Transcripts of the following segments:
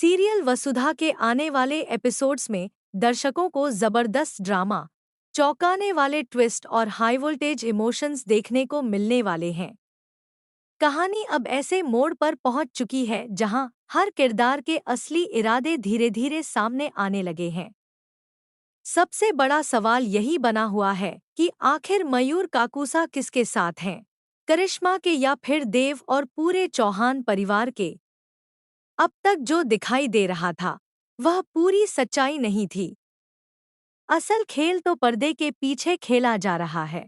Serial वसुधा के आने वाले एपिसोड्स में दर्शकों को जबरदस्त ड्रामा, चौंकाने वाले ट्विस्ट और हाई वोल्टेज इमोशंस देखने को मिलने वाले हैं। कहानी अब ऐसे मोड़ पर पहुंच चुकी है जहां हर किरदार के असली इरादे धीरे धीरे सामने आने लगे हैं। सबसे बड़ा सवाल यही बना हुआ है कि आखिर मयूर काकूसा किसके साथ हैं, करिश्मा के या फिर देव और पूरे चौहान परिवार के। अब तक जो दिखाई दे रहा था वह पूरी सच्चाई नहीं थी। असल खेल तो पर्दे के पीछे खेला जा रहा है।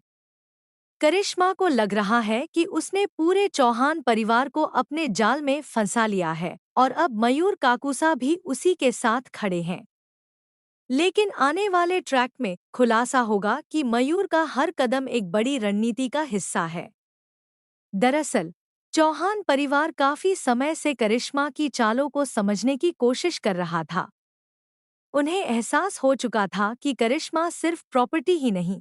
करिश्मा को लग रहा है कि उसने पूरे चौहान परिवार को अपने जाल में फंसा लिया है और अब मयूर काकूसा भी उसी के साथ खड़े हैं। लेकिन आने वाले ट्रैक में खुलासा होगा कि मयूर का हर कदम एक बड़ी रणनीति का हिस्सा है। दरअसल चौहान परिवार काफी समय से करिश्मा की चालों को समझने की कोशिश कर रहा था। उन्हें एहसास हो चुका था कि करिश्मा सिर्फ प्रॉपर्टी ही नहीं,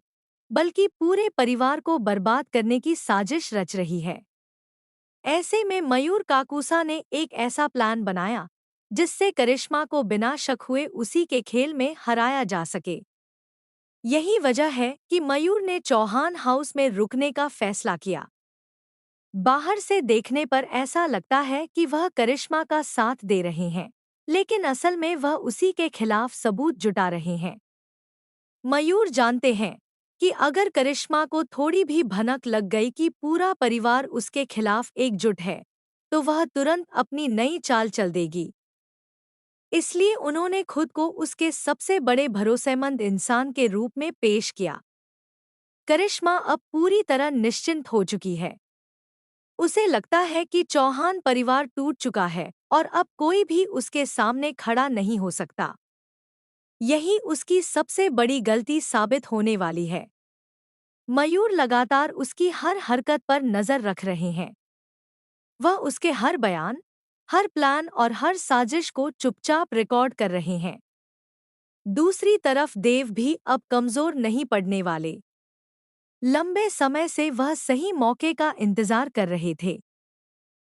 बल्कि पूरे परिवार को बर्बाद करने की साजिश रच रही है। ऐसे में मयूर काकूसा ने एक ऐसा प्लान बनाया जिससे करिश्मा को बिना शक हुए उसी के खेल में हराया जा सके। यही वजह है कि मयूर ने चौहान हाउस में रुकने का फैसला किया। बाहर से देखने पर ऐसा लगता है कि वह करिश्मा का साथ दे रहे हैं, लेकिन असल में वह उसी के खिलाफ सबूत जुटा रहे हैं। मयूर जानते हैं कि अगर करिश्मा को थोड़ी भी भनक लग गई कि पूरा परिवार उसके खिलाफ एकजुट है, तो वह तुरंत अपनी नई चाल चल देगी। इसलिए उन्होंने खुद को उसके सबसे बड़े भरोसेमंद इंसान के रूप में पेश किया। करिश्मा अब पूरी तरह निश्चिंत हो चुकी है। उसे लगता है कि चौहान परिवार टूट चुका है और अब कोई भी उसके सामने खड़ा नहीं हो सकता। यही उसकी सबसे बड़ी गलती साबित होने वाली है। मयूर लगातार उसकी हर हरकत पर नजर रख रहे हैं। वह उसके हर बयान, हर प्लान और हर साजिश को चुपचाप रिकॉर्ड कर रहे हैं। दूसरी तरफ देव भी अब कमजोर नहीं पड़ने वाले। लंबे समय से वह सही मौके का इंतजार कर रहे थे।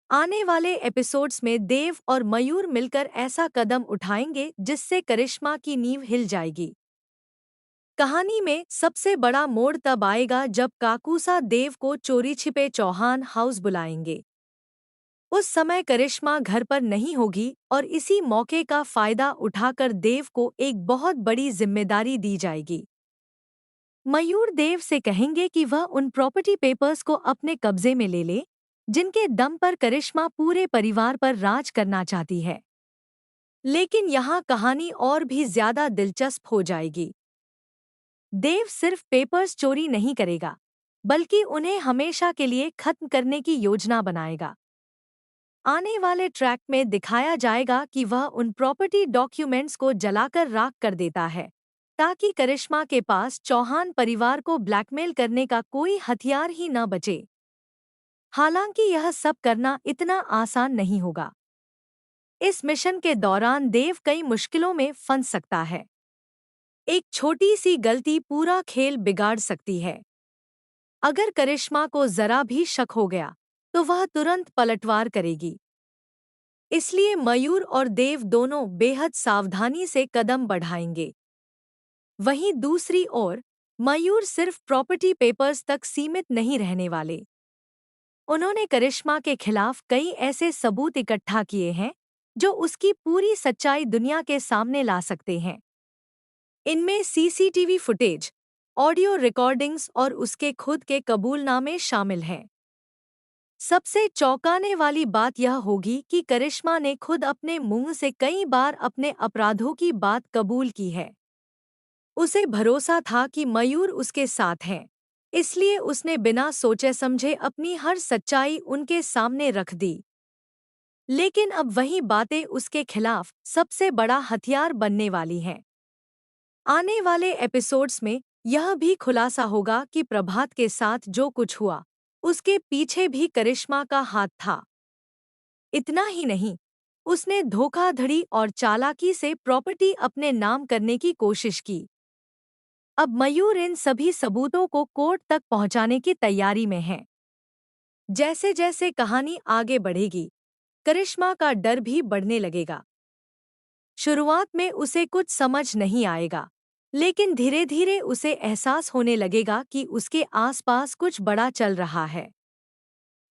आने वाले एपिसोड्स में देव और मयूर मिलकर ऐसा कदम उठाएंगे जिससे करिश्मा की नींव हिल जाएगी। कहानी में सबसे बड़ा मोड़ तब आएगा जब काकूसा देव को चोरी छिपे चौहान हाउस बुलाएंगे। उस समय करिश्मा घर पर नहीं होगी और इसी मौके का फायदा उठाकर देव को एक बहुत बड़ी जिम्मेदारी दी जाएगी। मयूर देव से कहेंगे कि वह उन प्रॉपर्टी पेपर्स को अपने कब्जे में ले ले जिनके दम पर करिश्मा पूरे परिवार पर राज करना चाहती है। लेकिन यहाँ कहानी और भी ज्यादा दिलचस्प हो जाएगी। देव सिर्फ पेपर्स चोरी नहीं करेगा, बल्कि उन्हें हमेशा के लिए खत्म करने की योजना बनाएगा। आने वाले ट्रैक में दिखाया जाएगा कि वह उन प्रॉपर्टी डॉक्यूमेंट्स को जलाकर राख कर देता है, ताकि करिश्मा के पास चौहान परिवार को ब्लैकमेल करने का कोई हथियार ही न बचे। हालांकि यह सब करना इतना आसान नहीं होगा। इस मिशन के दौरान देव कई मुश्किलों में फंस सकता है। एक छोटी सी गलती पूरा खेल बिगाड़ सकती है। अगर करिश्मा को जरा भी शक हो गया, तो वह तुरंत पलटवार करेगी। इसलिए मयूर और देव दोनों बेहद सावधानी से कदम बढ़ाएंगे। वहीं दूसरी ओर मयूर सिर्फ प्रॉपर्टी पेपर्स तक सीमित नहीं रहने वाले। उन्होंने करिश्मा के खिलाफ कई ऐसे सबूत इकट्ठा किए हैं जो उसकी पूरी सच्चाई दुनिया के सामने ला सकते हैं। इनमें सीसीटीवी फुटेज, ऑडियो रिकॉर्डिंग्स और उसके खुद के कबूलनामे शामिल हैं। सबसे चौंकाने वाली बात यह होगी कि करिश्मा ने खुद अपने मुंह से कई बार अपने अपराधों की बात कबूल की है। उसे भरोसा था कि मयूर उसके साथ हैं, इसलिए उसने बिना सोचे समझे अपनी हर सच्चाई उनके सामने रख दी। लेकिन अब वही बातें उसके खिलाफ सबसे बड़ा हथियार बनने वाली हैं। आने वाले एपिसोड्स में यह भी खुलासा होगा कि प्रभात के साथ जो कुछ हुआ, उसके पीछे भी करिश्मा का हाथ था। इतना ही नहीं, उसने धोखाधड़ी और चालाकी से प्रॉपर्टी अपने नाम करने की कोशिश की। अब मयूर इन सभी सबूतों को कोर्ट तक पहुंचाने की तैयारी में है। जैसे जैसे कहानी आगे बढ़ेगी, करिश्मा का डर भी बढ़ने लगेगा। शुरुआत में उसे कुछ समझ नहीं आएगा, लेकिन धीरे धीरे उसे एहसास होने लगेगा कि उसके आसपास कुछ बड़ा चल रहा है।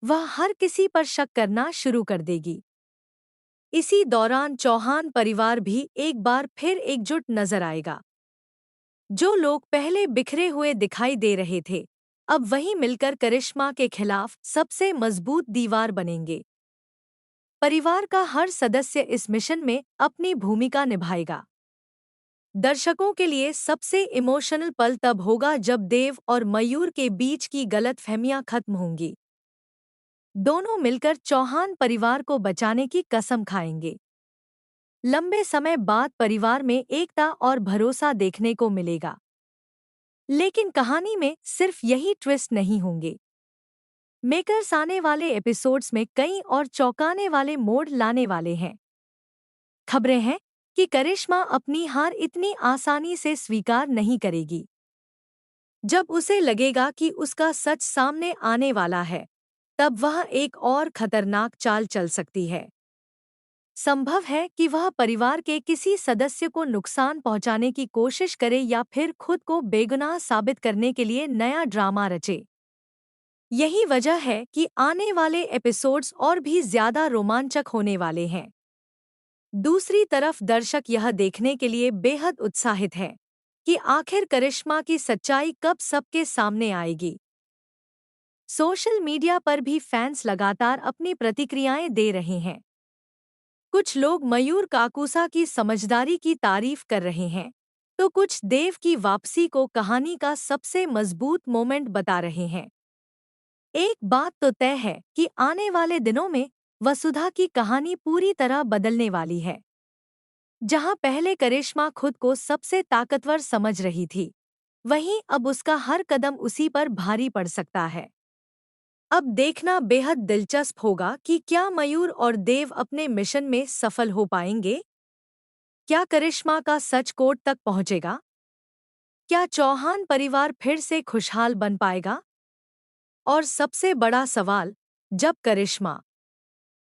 वह हर किसी पर शक करना शुरू कर देगी। इसी दौरान चौहान परिवार भी एक बार फिर एकजुट नजर आएगा। जो लोग पहले बिखरे हुए दिखाई दे रहे थे, अब वहीं मिलकर करिश्मा के खिलाफ सबसे मजबूत दीवार बनेंगे। परिवार का हर सदस्य इस मिशन में अपनी भूमिका निभाएगा। दर्शकों के लिए सबसे इमोशनल पल तब होगा जब देव और मयूर के बीच की गलतफहमियां खत्म होंगी। दोनों मिलकर चौहान परिवार को बचाने की कसम खाएंगे। लंबे समय बाद परिवार में एकता और भरोसा देखने को मिलेगा। लेकिन कहानी में सिर्फ यही ट्विस्ट नहीं होंगे। मेकर्स आने वाले एपिसोड्स में कई और चौंकाने वाले मोड़ लाने वाले हैं। खबरें हैं कि करिश्मा अपनी हार इतनी आसानी से स्वीकार नहीं करेगी। जब उसे लगेगा कि उसका सच सामने आने वाला है, तब वह एक और खतरनाक चाल चल सकती है। संभव है कि वह परिवार के किसी सदस्य को नुकसान पहुंचाने की कोशिश करे या फिर खुद को बेगुनाह साबित करने के लिए नया ड्रामा रचे। यही वजह है कि आने वाले एपिसोड्स और भी ज्यादा रोमांचक होने वाले हैं। दूसरी तरफ दर्शक यह देखने के लिए बेहद उत्साहित हैं कि आखिर करिश्मा की सच्चाई कब सबके सामने आएगी। सोशल मीडिया पर भी फैंस लगातार अपनी प्रतिक्रियाएं दे रहे हैं। कुछ लोग मयूर काकूसा की समझदारी की तारीफ कर रहे हैं, तो कुछ देव की वापसी को कहानी का सबसे मजबूत मोमेंट बता रहे हैं। एक बात तो तय है कि आने वाले दिनों में वसुधा की कहानी पूरी तरह बदलने वाली है। जहां पहले करिश्मा खुद को सबसे ताकतवर समझ रही थी, वहीं अब उसका हर कदम उसी पर भारी पड़ सकता है। अब देखना बेहद दिलचस्प होगा कि क्या मयूर और देव अपने मिशन में सफल हो पाएंगे। क्या करिश्मा का सच कोर्ट तक पहुंचेगा? क्या चौहान परिवार फिर से खुशहाल बन पाएगा? और सबसे बड़ा सवाल, जब करिश्मा